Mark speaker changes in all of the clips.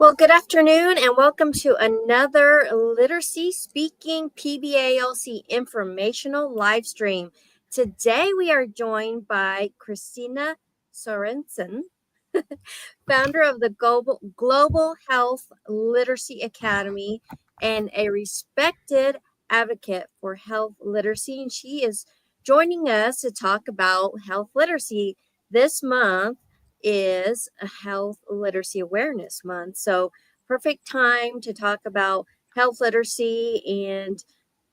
Speaker 1: Well, good afternoon and welcome to another Literacy Speaking PBALC informational live stream. Today we are joined by Kristine Sørensen, founder of the Global Health Literacy Academy and a respected advocate for health literacy. And she is joining us to talk about health literacy. This month is a Health Literacy Awareness Month. So perfect time to talk about health literacy and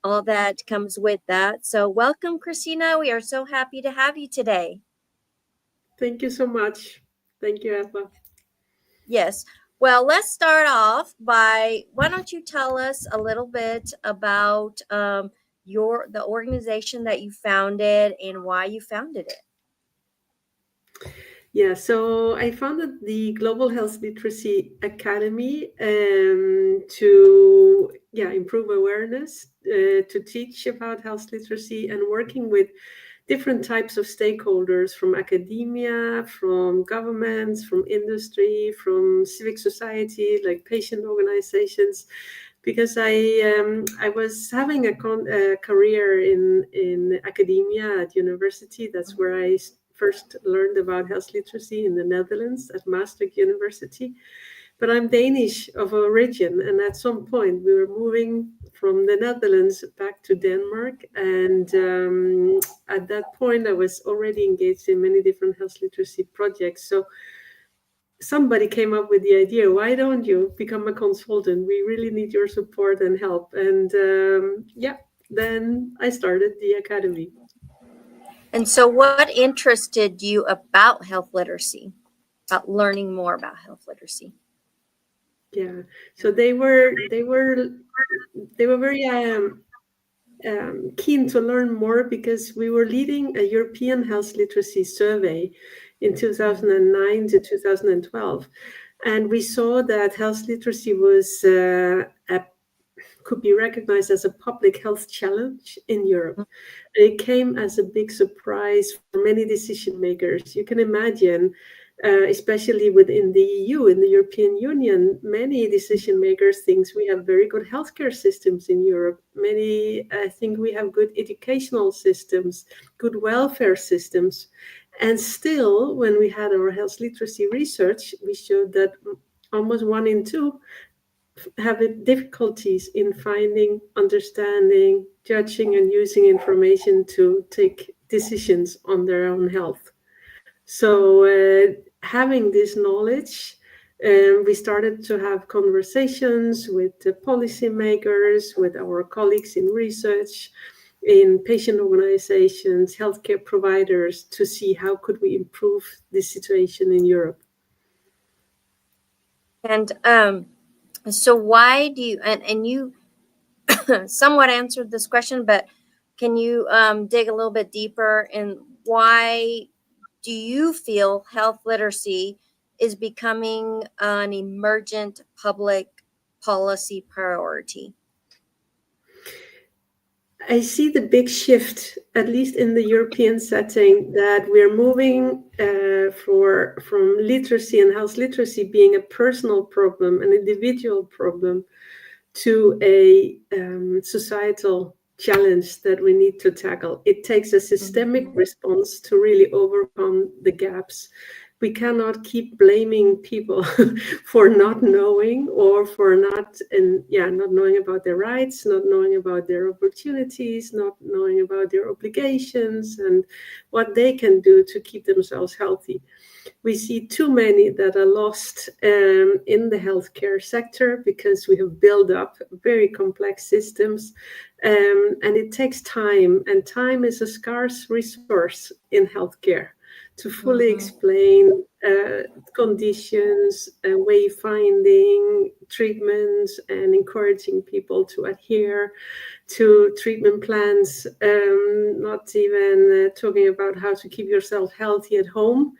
Speaker 1: all that comes with that. So welcome, Kristine. We are so happy to have you today.
Speaker 2: Thank you so much. Thank you, Eva.
Speaker 1: Yes. Well, let's start off by why don't you tell us a little bit about the organization that you founded and why you founded it.
Speaker 2: Yeah, so I founded the Global Health Literacy Academy to improve awareness, to teach about health literacy, and working with different types of stakeholders from academia, from governments, from industry, from civic society, like patient organizations. Because I was having a career in academia at university. That's where I first learned about health literacy in the Netherlands at Maastricht University. But I'm Danish of origin, and at some point we were moving from the Netherlands back to Denmark. And at that point, I was already engaged in many different health literacy projects. So somebody came up with the idea, why don't you become a consultant? We really need your support and help. And then I started the academy.
Speaker 1: And so what interested you about health literacy, about learning more about health literacy?
Speaker 2: Yeah, so they were very keen to learn more, because we were leading a European health literacy survey in 2009 to 2012. And we saw that health literacy could be recognized as a public health challenge in Europe. And it came as a big surprise for many decision makers. You can imagine, especially within the EU, in the European Union, many decision makers think we have very good healthcare systems in Europe. Many think we have good educational systems, good welfare systems. And still, when we had our health literacy research, we showed that almost 1 in 2 have difficulties in finding, understanding, judging, and using information to take decisions on their own health. So having this knowledge, we started to have conversations with the policymakers, with our colleagues in research, in patient organizations, healthcare providers, to see how could we improve this situation in Europe.
Speaker 1: And so why do you, and you somewhat answered this question, but can you dig a little bit deeper in why do you feel health literacy is becoming an emergent public policy priority?
Speaker 2: I see the big shift, at least in the European setting, that we're moving from literacy and health literacy being a personal problem, an individual problem, to a societal challenge that we need to tackle. It takes a systemic response to really overcome the gaps. We cannot keep blaming people for not knowing, or for not knowing about their rights, not knowing about their opportunities, not knowing about their obligations, and what they can do to keep themselves healthy. We see too many that are lost in the healthcare sector, because we have built up very complex systems, and it takes time, and time is a scarce resource in healthcare, to fully explain conditions, wayfinding treatments, and encouraging people to adhere to treatment plans, not even talking about how to keep yourself healthy at home,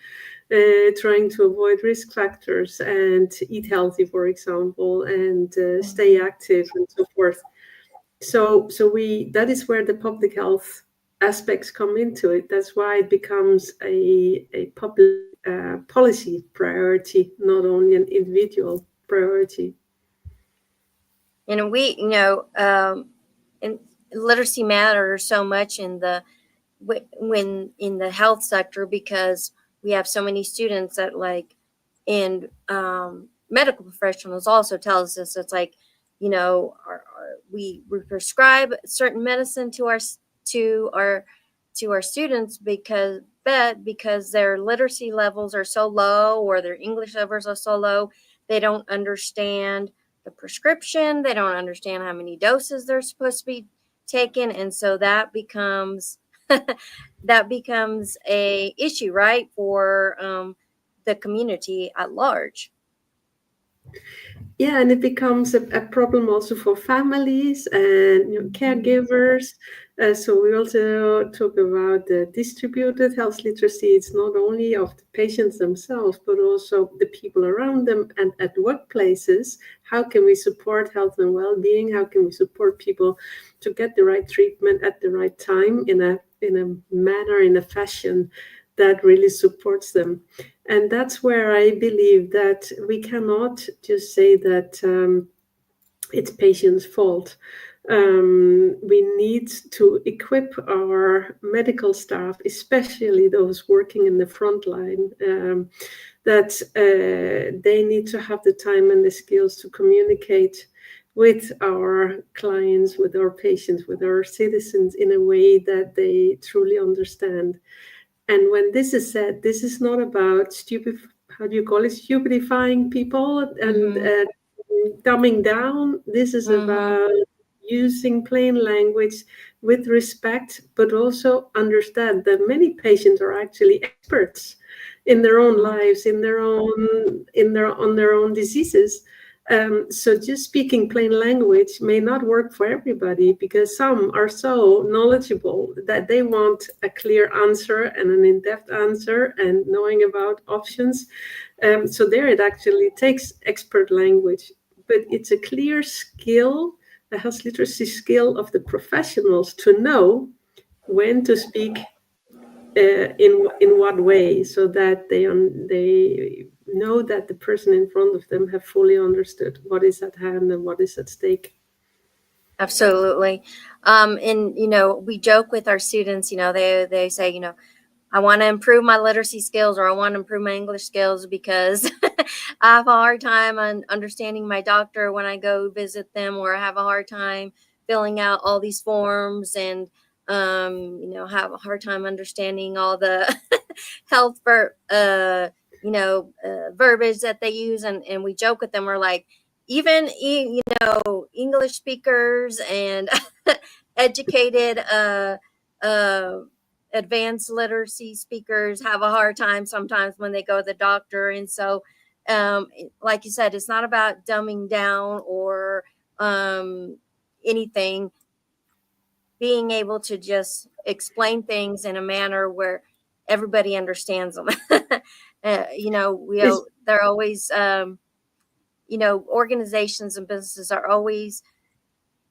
Speaker 2: trying to avoid risk factors and eat healthy, for example, and stay active and so forth. So that is where the public health aspects come into it. That's why it becomes a public policy priority, not only an individual priority.
Speaker 1: And we, and literacy matters so much in the health sector, because we have so many students that, like, and medical professionals also tells us, it's like, we prescribe certain medicine to our students because their literacy levels are so low, or their English levels are so low, they don't understand the prescription, they don't understand how many doses they're supposed to be taken, and so that becomes a issue, right, for the community at large.
Speaker 2: Yeah, and it becomes a problem also for families and caregivers. So we also talk about the distributed health literacy. It's not only of the patients themselves, but also the people around them and at workplaces. How can we support health and well-being? How can we support people to get the right treatment at the right time in a manner, in a fashion that really supports them? And that's where I believe that we cannot just say that it's patients' fault. We need to equip our medical staff, especially those working in the front line, that they need to have the time and the skills to communicate with our clients, with our patients, with our citizens in a way that they truly understand. And when this is said, this is not about stupidifying people and dumbing down. This is about using plain language with respect, but also understand that many patients are actually experts in their own lives, on their own diseases. So just speaking plain language may not work for everybody, because some are so knowledgeable that they want a clear answer and an in-depth answer and knowing about options. So there it actually takes expert language, but it's a clear skill, a health literacy skill of the professionals to know when to speak in what way, so that they know that the person in front of them have fully understood what is at hand and what is at stake.
Speaker 1: Absolutely. And we joke with our students, they say, I want to improve my literacy skills, or I want to improve my English skills, because I have a hard time on understanding my doctor when I go visit them, or I have a hard time filling out all these forms, and have a hard time understanding all the health verbiage that they use, and we joke with them. We're like, even English speakers and educated advanced literacy speakers have a hard time sometimes when they go to the doctor. And so like you said, it's not about dumbing down or anything. Being able to just explain things in a manner where everybody understands them. They're always organizations and businesses are always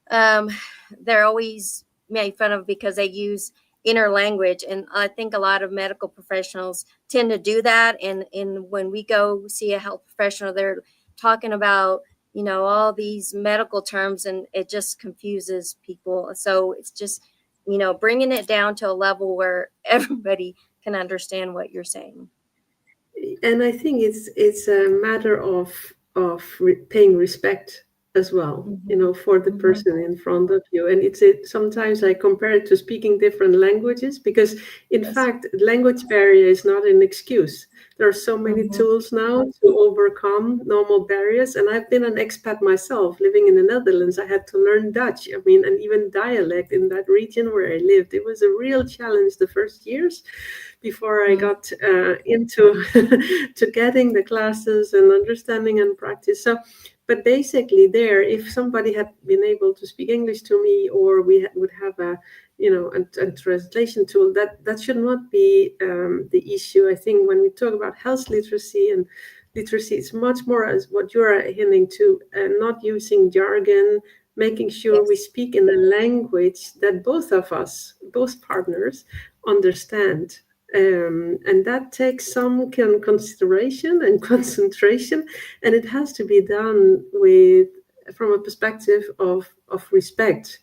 Speaker 1: they're always made fun of because they use inner language, and I think a lot of medical professionals tend to do that. And when we go see a health professional, they're talking about all these medical terms, and it just confuses people. So it's just bringing it down to a level where everybody can understand what you're saying.
Speaker 2: And I think it's a matter of paying respect as well, for the person in front of you. And sometimes I compare it to speaking different languages, because in fact, language barrier is not an excuse. There are so many tools now to overcome normal barriers. And I've been an expat myself, living in the Netherlands. I had to learn Dutch. And even dialect in that region where I lived. It was a real challenge the first years before I got into to getting the classes and understanding and practice. So, but basically there, if somebody had been able to speak English to me, or we would have a translation tool, that should not be the issue. I think when we talk about health literacy and literacy, it's much more as what you're hinting to, not using jargon, making sure we speak in a language that both of us, both partners, understand. And that takes some consideration and concentration, and it has to be done with from a perspective of respect.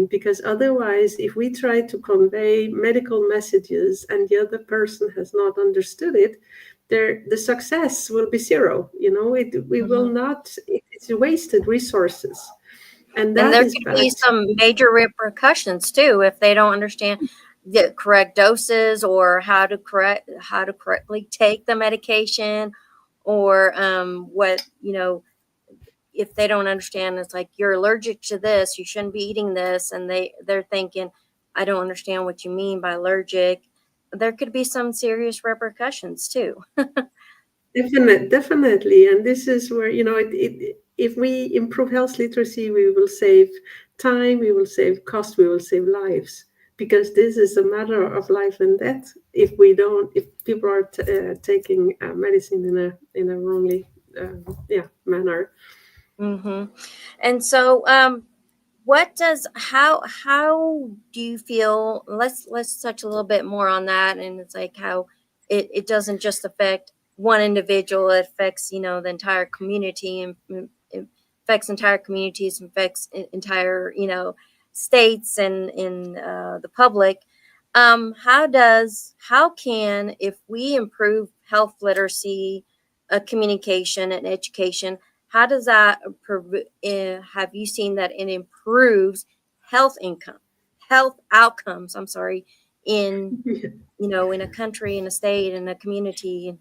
Speaker 2: Because otherwise, if we try to convey medical messages and the other person has not understood it, the success will be zero. We will not. It's wasted resources, and
Speaker 1: And
Speaker 2: that
Speaker 1: there
Speaker 2: is
Speaker 1: could be
Speaker 2: back to.
Speaker 1: some major repercussions too if they don't understand the correct doses or how to correctly take the medication, or what if they don't understand. It's like, you're allergic to this, you shouldn't be eating this, and they're thinking, I don't understand what you mean by allergic. There could be some serious repercussions too.
Speaker 2: Definitely. And this is where, if we improve health literacy, we will save time, we will save cost, we will save lives. Because this is a matter of life and death. If people are taking medicine in a wrongly, manner.
Speaker 1: Mm-hmm. And so, how do you feel? Let's touch a little bit more on that. And it's like how it doesn't just affect one individual; it affects the entire community, and it affects entire communities, affects entire states, and in the public. How can, if we improve health literacy, communication, and education, how does that have you seen that it improves health outcomes, I'm sorry, in in a country, in a state, in a community?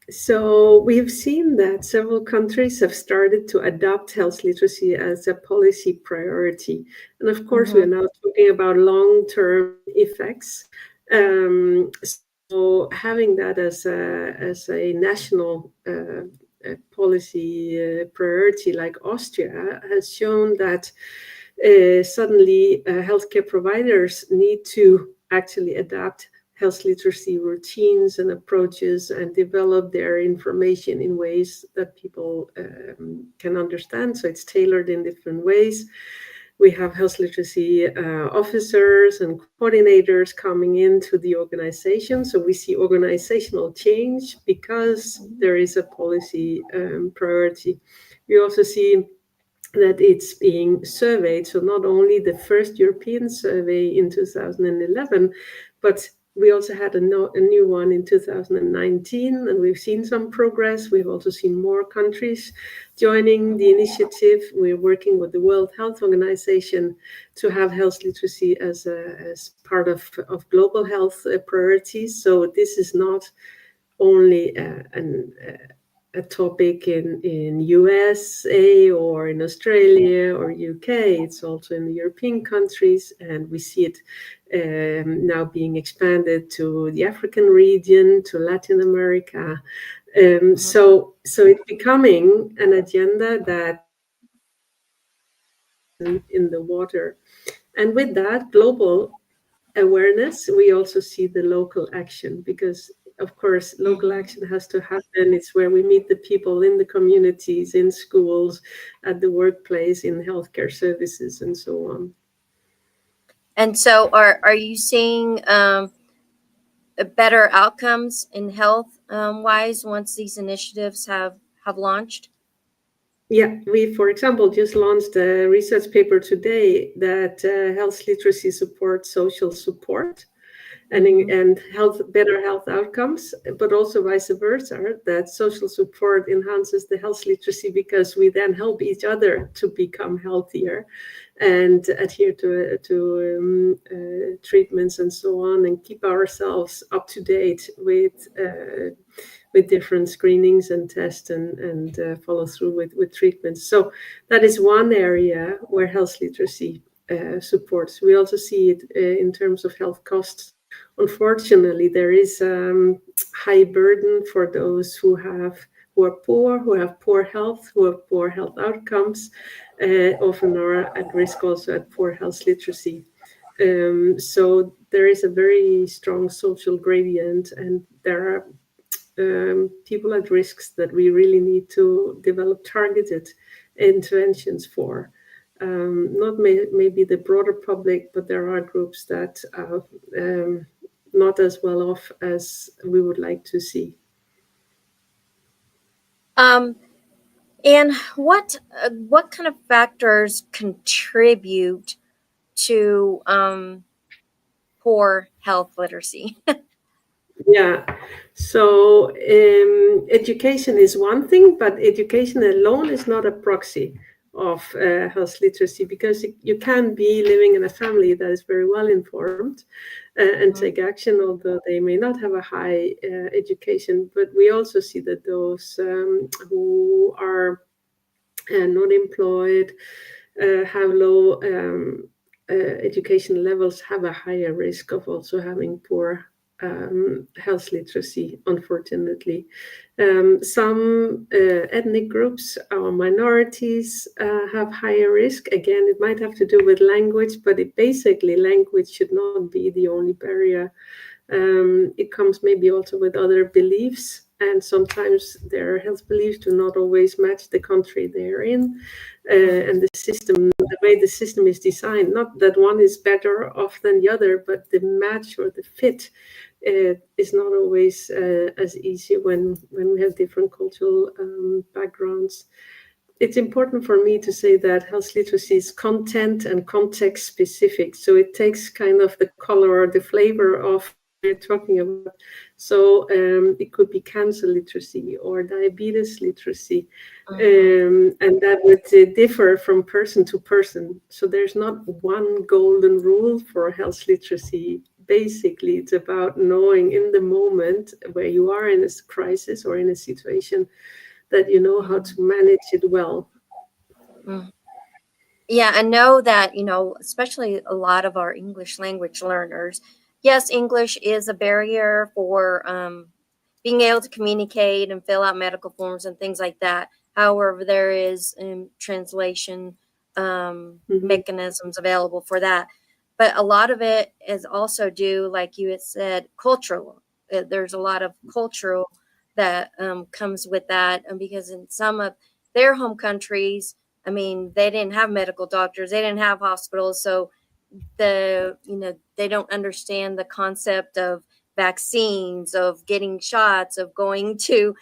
Speaker 2: So we've seen that several countries have started to adopt health literacy as a policy priority. And of course, we
Speaker 1: Mm-hmm.
Speaker 2: are now talking about long-term effects. So having that as a national policy priority, like Austria, has shown that suddenly healthcare providers need to actually adapt health literacy routines and approaches and develop their information in ways that people can understand. So it's tailored in different ways. We have health literacy officers and coordinators coming into the organization. So we see organizational change because there is a policy priority. We also see that it's being surveyed. So not only the first European survey in 2011, but we also had a new one in 2019, and we've seen some progress. We've also seen more countries joining the initiative. We're working with the World Health Organization to have health literacy as part of global health priorities. So this is not only a topic in USA or in Australia or UK. It's also in the European countries, and we see it now being expanded to the African region, to Latin America. So it's becoming an agenda that in the water. And with that global awareness, we also see the local action, because of course local action has to happen. It's where we meet the people in the communities, in schools, at the workplace, in healthcare services, and so on.
Speaker 1: And so, are you seeing better outcomes in health wise once these initiatives have launched?
Speaker 2: Yeah, we, for example, just launched a research paper today that health literacy supports social support and better health outcomes, but also vice versa, that social support enhances the health literacy because we then help each other to become healthier and adhere to treatments and so on, and keep ourselves up to date with different screenings and tests and follow through with treatments. So that is one area where health literacy supports. We also see it in terms of health costs. Unfortunately, there is high burden for those who are poor, who have poor health, who have poor health outcomes, often are at risk also at poor health literacy. So there is a very strong social gradient, and there are people at risks that we really need to develop targeted interventions for. not maybe the broader public, but there are groups that are not as well off as we would like to see.
Speaker 1: And what kind of factors contribute to poor health literacy?
Speaker 2: Yeah, so education is one thing, but education alone is not a proxy of health literacy, because you can be living in a family that is very well informed and take action, although they may not have a high education. But we also see that those who are not employed, have low education levels, have a higher risk of also having poor health literacy, unfortunately. Some ethnic groups or minorities have higher risk. Again, it might have to do with language, but basically language should not be the only barrier. It comes maybe also with other beliefs, and sometimes their health beliefs do not always match the country they're in, and the way the system is designed. Not that one is better off than the other, but the match or the fit is not always as easy when we have different cultural backgrounds. It's important for me to say that health literacy is content and context specific. So it takes kind of the color or the flavor of what we're talking about. So it could be cancer literacy or diabetes literacy. And that would differ from person to person. So there's not one golden rule for health literacy. Basically, it's about knowing in the moment where you are in a crisis or in a situation that you know how to manage it well.
Speaker 1: Yeah, I know that, especially a lot of our English language learners, yes, English is a barrier for being able to communicate and fill out medical forms and things like that. However, there is translation mechanisms available for that. But a lot of it is also due, like you had said, cultural. There's a lot of cultural that comes with that, because in some of their home countries, I mean, they didn't have medical doctors, they didn't have hospitals, so they don't understand the concept of vaccines, of getting shots, of going to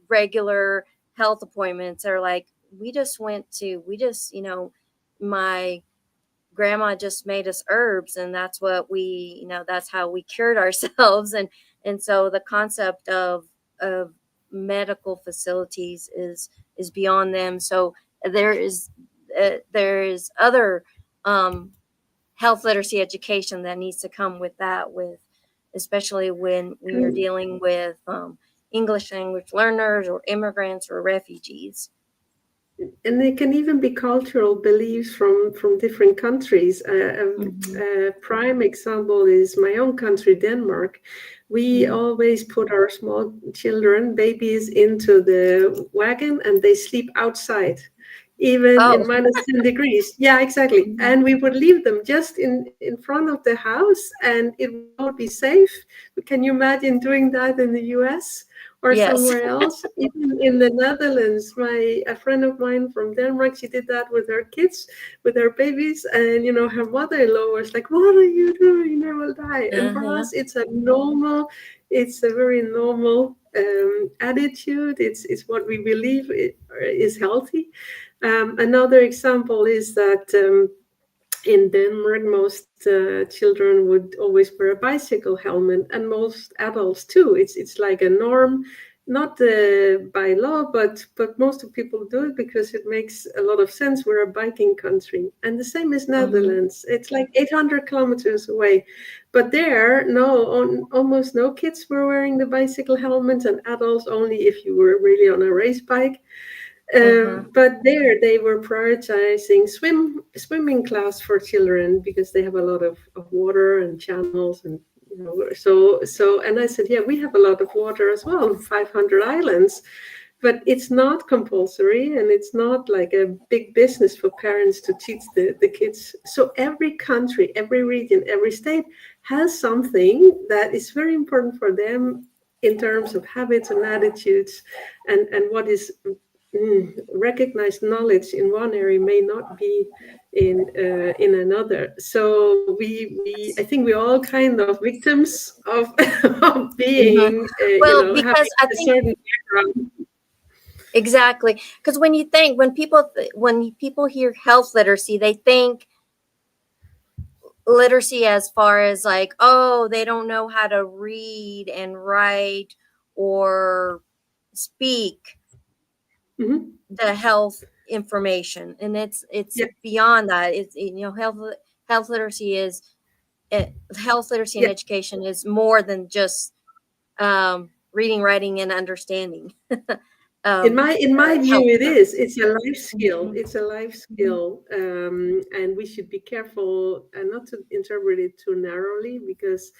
Speaker 1: regular health appointments. Are like, we just my grandma just made us herbs, and that's what that's how we cured ourselves. And so the concept of medical facilities is beyond them. So there is other health literacy education that needs to come with that, especially when you're dealing with English language learners or immigrants or refugees.
Speaker 2: And it can even be cultural beliefs from different countries. A prime example is my own country, Denmark. We always put our small children, babies, into the wagon, and they sleep outside, even in -10 degrees. Yeah, exactly. And we would leave them just in front of the house, and it would all be safe. Can you imagine doing that in the US? Or
Speaker 1: Yes.
Speaker 2: somewhere else? Even in the Netherlands, a friend of mine from Denmark, she did that with her kids, with her babies, and her mother-in-law was like, "What are you doing? They will die." And for us, it's a very normal attitude. It's what we believe is healthy. Another example is that in Denmark, most children would always wear a bicycle helmet, and most adults too. It's like a norm, not by law, but most of people do it because it makes a lot of sense. We're a biking country, and the same as Netherlands. It's like 800 kilometers away, but there, almost no kids were wearing the bicycle helmets, and adults only if you were really on a race bike. But there they were prioritizing swimming class for children because they have a lot of water and channels, and and I said, yeah, we have a lot of water as well, 500 islands, but it's not compulsory, and it's not like a big business for parents to teach the kids. So every country, every region, every state has something that is very important for them in terms of habits and attitudes, and what is recognized knowledge in one area may not be in another. So I think we're all kind of victims of of
Speaker 1: Mhm.
Speaker 2: being
Speaker 1: Well,
Speaker 2: having
Speaker 1: because I
Speaker 2: a
Speaker 1: think
Speaker 2: certain background.
Speaker 1: exactly, because when people hear health literacy, they think literacy as far as like, oh, they don't know how to read and write or speak
Speaker 2: Hmm.
Speaker 1: the health information, and it's
Speaker 2: Yeah,
Speaker 1: beyond that. It's health literacy is health literacy and
Speaker 2: yeah.
Speaker 1: education is more than just reading, writing, and understanding.
Speaker 2: In my view,
Speaker 1: Health.
Speaker 2: it is. It's a life skill.
Speaker 1: Mhm.
Speaker 2: It's a life
Speaker 1: Mhm.
Speaker 2: skill, and we should be careful and not to interpret it too narrowly, because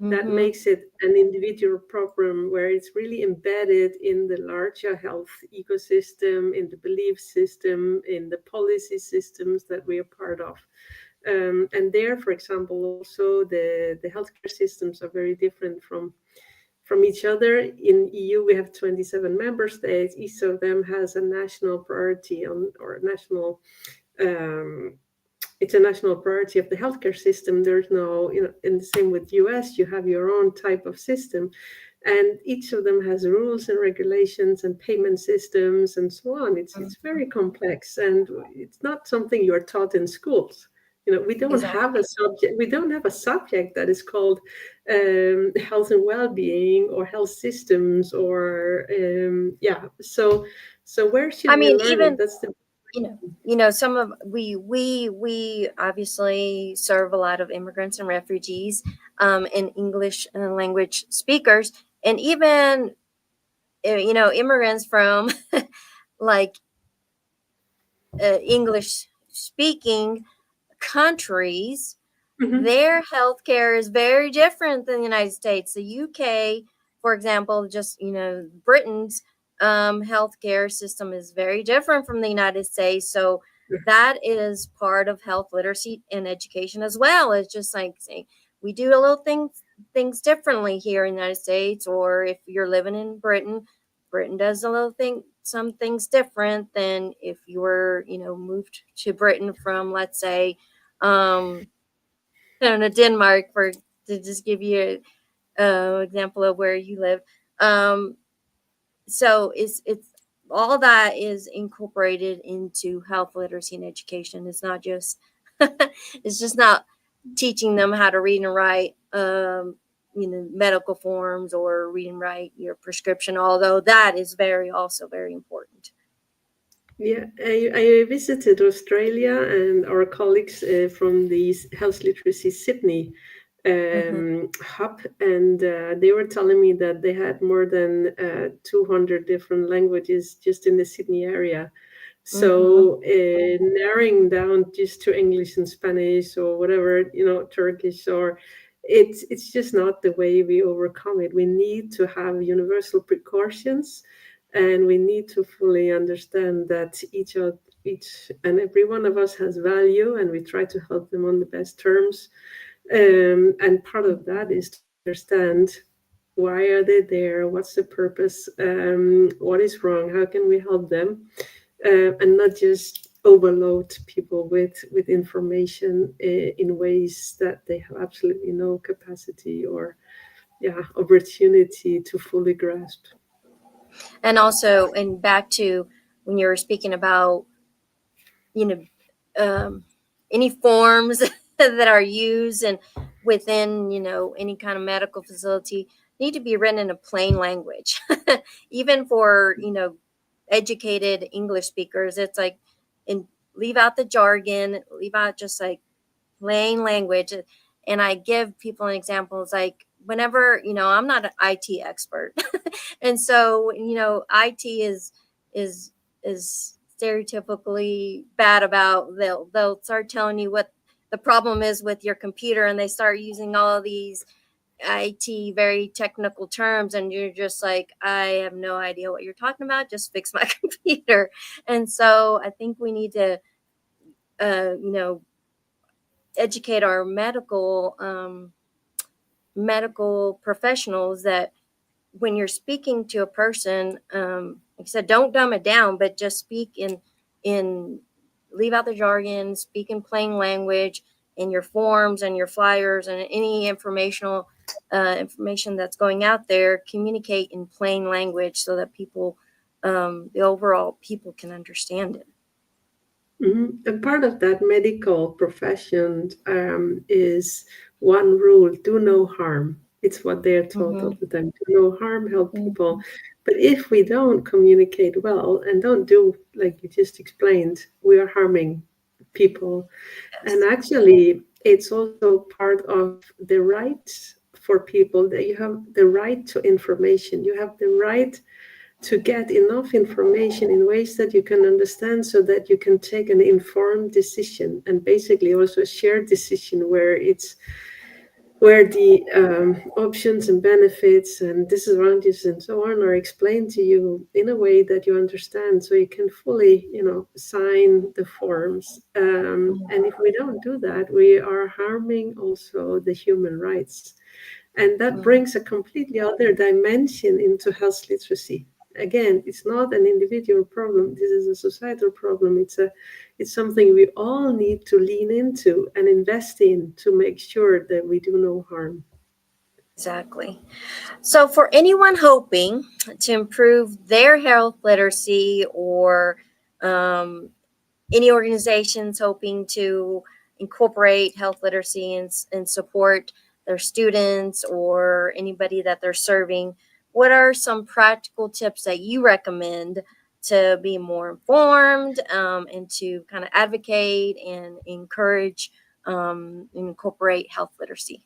Speaker 2: that
Speaker 1: Mhm.
Speaker 2: makes it an individual problem where it's really embedded in the larger health ecosystem, in the belief system, in the policy systems that we are part of. And there, for example, also the healthcare systems are very different from each other. In EU, we have 27 member states. Each of them has a national priority on or national. Um, it's a national priority of the healthcare system. There's no, and the same with US. You have your own type of system, and each of them has rules and regulations and payment systems and so on. It's very complex, and it's not something you're taught in schools. We don't have
Speaker 1: Exactly.
Speaker 2: a subject. We don't have a subject that is called health and well-being or health systems or yeah. So where
Speaker 1: I
Speaker 2: should we
Speaker 1: mean,
Speaker 2: learn it?
Speaker 1: even
Speaker 2: That's the
Speaker 1: some of we obviously serve a lot of immigrants and refugees, and English language speakers, and even immigrants from like English speaking countries.
Speaker 2: Mhm.
Speaker 1: Their healthcare is very different than the United States. The UK, for example, just Britain's healthcare system is very different from the United States. So that is part of health literacy and education as well. It's just like saying we do a little things differently here in the United States, or if you're living in Britain, Britain does a little thing some things different than if you were moved to Britain from, let's say, um I don't know, Denmark, for to just give you a example of where you live. Um, so it's all that is incorporated into health literacy and education. It's not just it's just not teaching them how to read and write medical forms or read and write your prescription, although that is very important.
Speaker 2: Yeah, I visited Australia, and our colleagues from the Health Literacy Sydney
Speaker 1: Hmm.
Speaker 2: hub, and they were telling me that they had more than 200 different languages just in the Sydney area.
Speaker 1: Hmm.
Speaker 2: So narrowing down just to English and Spanish or whatever, Turkish, or it's just not the way we overcome it. We need to have universal precautions, and we need to fully understand that each and every one of us has value, and we try to help them on the best terms. And part of that is to understand, why are they there, what's the purpose, what is wrong, how can we help them, and not just overload people with information in ways that they have absolutely no capacity or opportunity to fully grasp.
Speaker 1: And also, and back to when you were speaking about you know um, any forms that are used and within any kind of medical facility need to be written in a plain language. Even for educated English speakers, it's like, and leave out the jargon, leave out just like plain language. And I give people an example. It's like, whenever I'm not an IT expert, and so IT is is stereotypically bad about, they'll start telling you what the problem is with your computer, and they start using all of these IT very technical terms, and you're just like, I have no idea what you're talking about. Just fix my computer. And so I think we need to you know educate our medical professionals that when you're speaking to a person, like I said, don't dumb it down, but just speak in leave out the jargon, speak in plain language in your forms and your flyers and any information that's going out there. Communicate in plain language so that people, the overall people, can understand it.
Speaker 2: And part of that medical profession is one rule: do no harm. It's what they're taught all the time: do no harm, help people. But if we don't communicate well and don't do like you just explained, we are harming people.
Speaker 1: Yes.
Speaker 2: And actually, it's also part of the right for people that you have the right to information. You have the right to get enough information in ways that you can understand so that you can take an informed decision, and basically also a shared decision where the options and benefits and disadvantages and so on are explained to you in a way that you understand, so you can fully, sign the forms. And if we don't do that, we are harming also the human rights. And that brings a completely other dimension into health literacy. Again, it's not an individual problem. This is a societal problem. It's something we all need to lean into and invest in to make sure that we do no harm.
Speaker 1: Exactly. So, for anyone hoping to improve their health literacy, or any organizations hoping to incorporate health literacy and support their students or anybody that they're serving, what are some practical tips that you recommend to be more informed, and to kind of advocate and encourage, incorporate health literacy?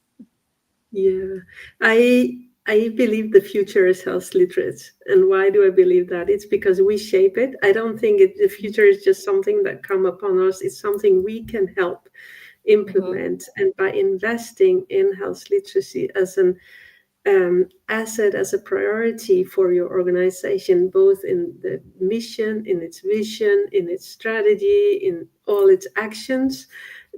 Speaker 2: Yeah, I believe the future is health literate. And why do I believe that? It's because we shape it. I don't think the future is just something that come upon us. It's something we can help implement. And by investing in health literacy as an asset, as a priority for your organization, both in the mission, in its vision, in its strategy, in all its actions,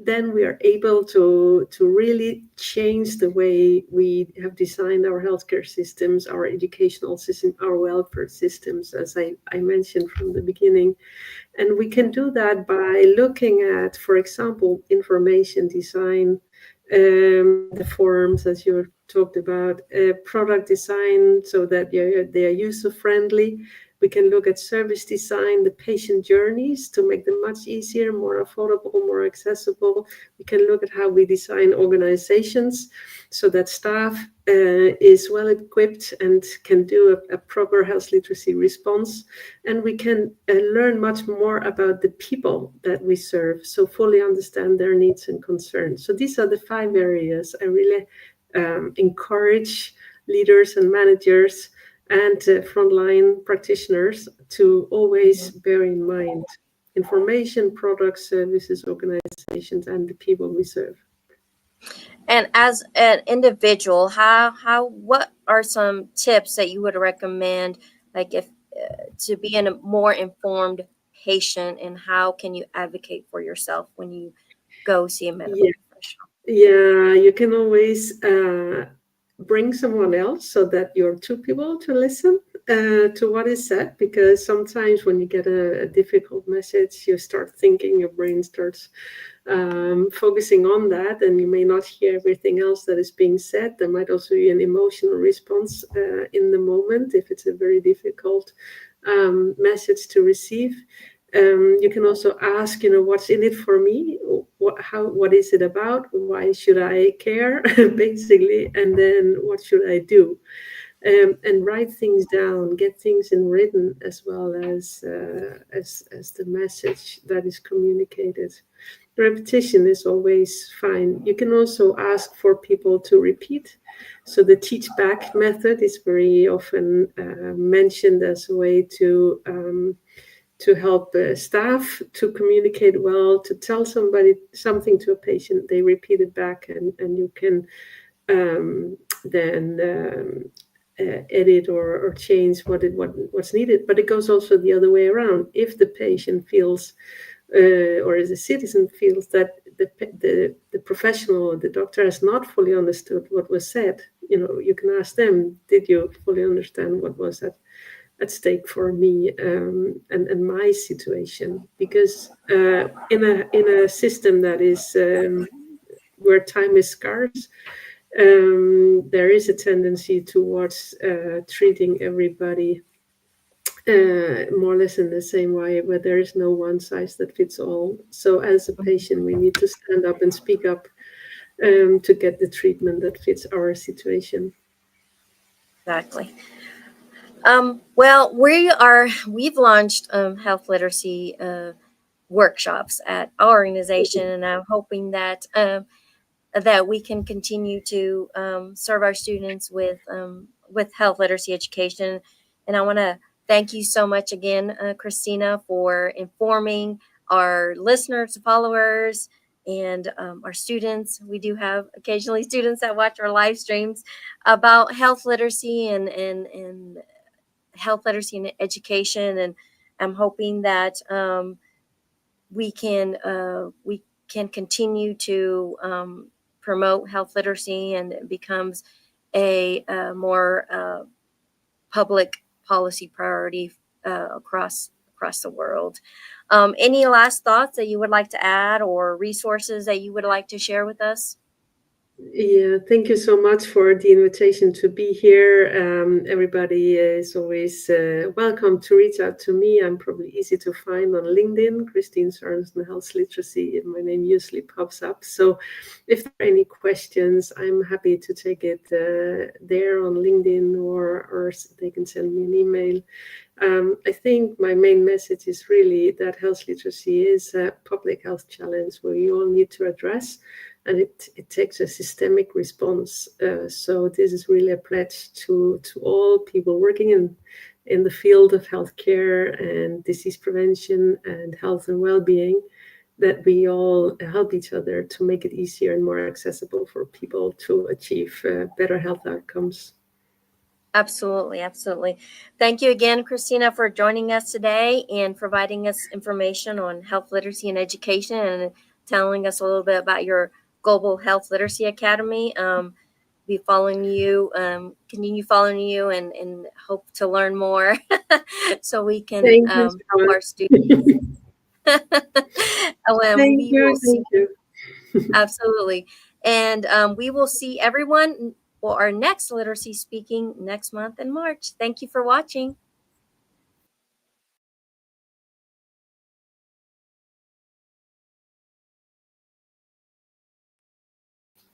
Speaker 2: then we are able to really change the way we have designed our healthcare systems, our educational system, our welfare systems, as I mentioned from the beginning. And we can do that by looking at, for example, information design, the forms, as you talked about, product design, so that they are user friendly. We can look at service design, the patient journeys, to make them much easier, more affordable, more accessible. We can look at how we design organizations so that staff is well equipped and can do a proper health literacy response. And we can learn much more about the people that we serve, so fully understand their needs and concerns. So these are the 5 areas I really encourage leaders and managers and frontline practitioners to always bear in mind: information, products, services, organizations, and the people we serve.
Speaker 1: And as an individual, what are some tips that you would recommend, like if to be a more informed patient, and how can you advocate for yourself when you go see a medical
Speaker 2: Yeah,
Speaker 1: professional?
Speaker 2: yeah, you can always bring someone else so that you're 2 people to listen to what is said, because sometimes when you get a difficult message, you start thinking, your brain starts focusing on that, and you may not hear everything else that is being said. There might also be an emotional response in the moment if it's a very difficult message to receive. You can also ask, what's in it for me? What is it about? Why should I care, basically? And then what should I do? And write things down, get things in written, as well as the message that is communicated. Repetition is always fine. You can also ask for people to repeat. So the teach back method is very often mentioned as a way to help staff to communicate well, to tell somebody something to a patient, they repeat it back, and you can then edit or change what's needed. But it goes also the other way around. If the patient feels or as a citizen feels that the professional or the doctor has not fully understood what was said, you can ask them, did you fully understand what was at at stake for me and my situation, because in a system that is where time is scarce, there is a tendency towards treating everybody more or less in the same way, where there is no one size that fits all. So as a patient, we need to stand up and speak up to get the treatment that fits our situation.
Speaker 1: Exactly. Well, we've launched health literacy workshops at our organization, and I'm hoping that that we can continue to serve our students with health literacy education. And I want to thank you so much again, Christina, for informing our listeners, followers, and our students. We do have occasionally students that watch our live streams about health literacy and health literacy and education. And I'm hoping that we can continue to promote health literacy, and it becomes a more public policy priority across the world. Any last thoughts that you would like to add, or resources that you would like to share with us?
Speaker 2: Yeah, thank you so much for the invitation to be here. Everybody is always welcome to reach out to me. I'm probably easy to find on LinkedIn, Kristine Sørensen, Health Literacy. My name usually pops up. So if there are any questions, I'm happy to take it there on LinkedIn, or they can send me an email. I think my main message is really that health literacy is a public health challenge where you all need to address, and it takes a systemic response. So this is really a pledge to all people working in the field of healthcare and disease prevention and health and well-being, that we all help each other to make it easier and more accessible for people to achieve better health outcomes.
Speaker 1: Absolutely, absolutely. Thank you again, Christina, for joining us today and providing us information on health literacy and education, and telling us a little bit about your Global Health Literacy Academy. Be following you, continue following you, and hope to learn more so we can
Speaker 2: Thank you,
Speaker 1: help
Speaker 2: Charlotte.
Speaker 1: our students.
Speaker 2: Thank
Speaker 1: We
Speaker 2: you.
Speaker 1: will see.
Speaker 2: Thank you.
Speaker 1: Absolutely. And we will see everyone for our next literacy speaking next month in March. Thank you for watching.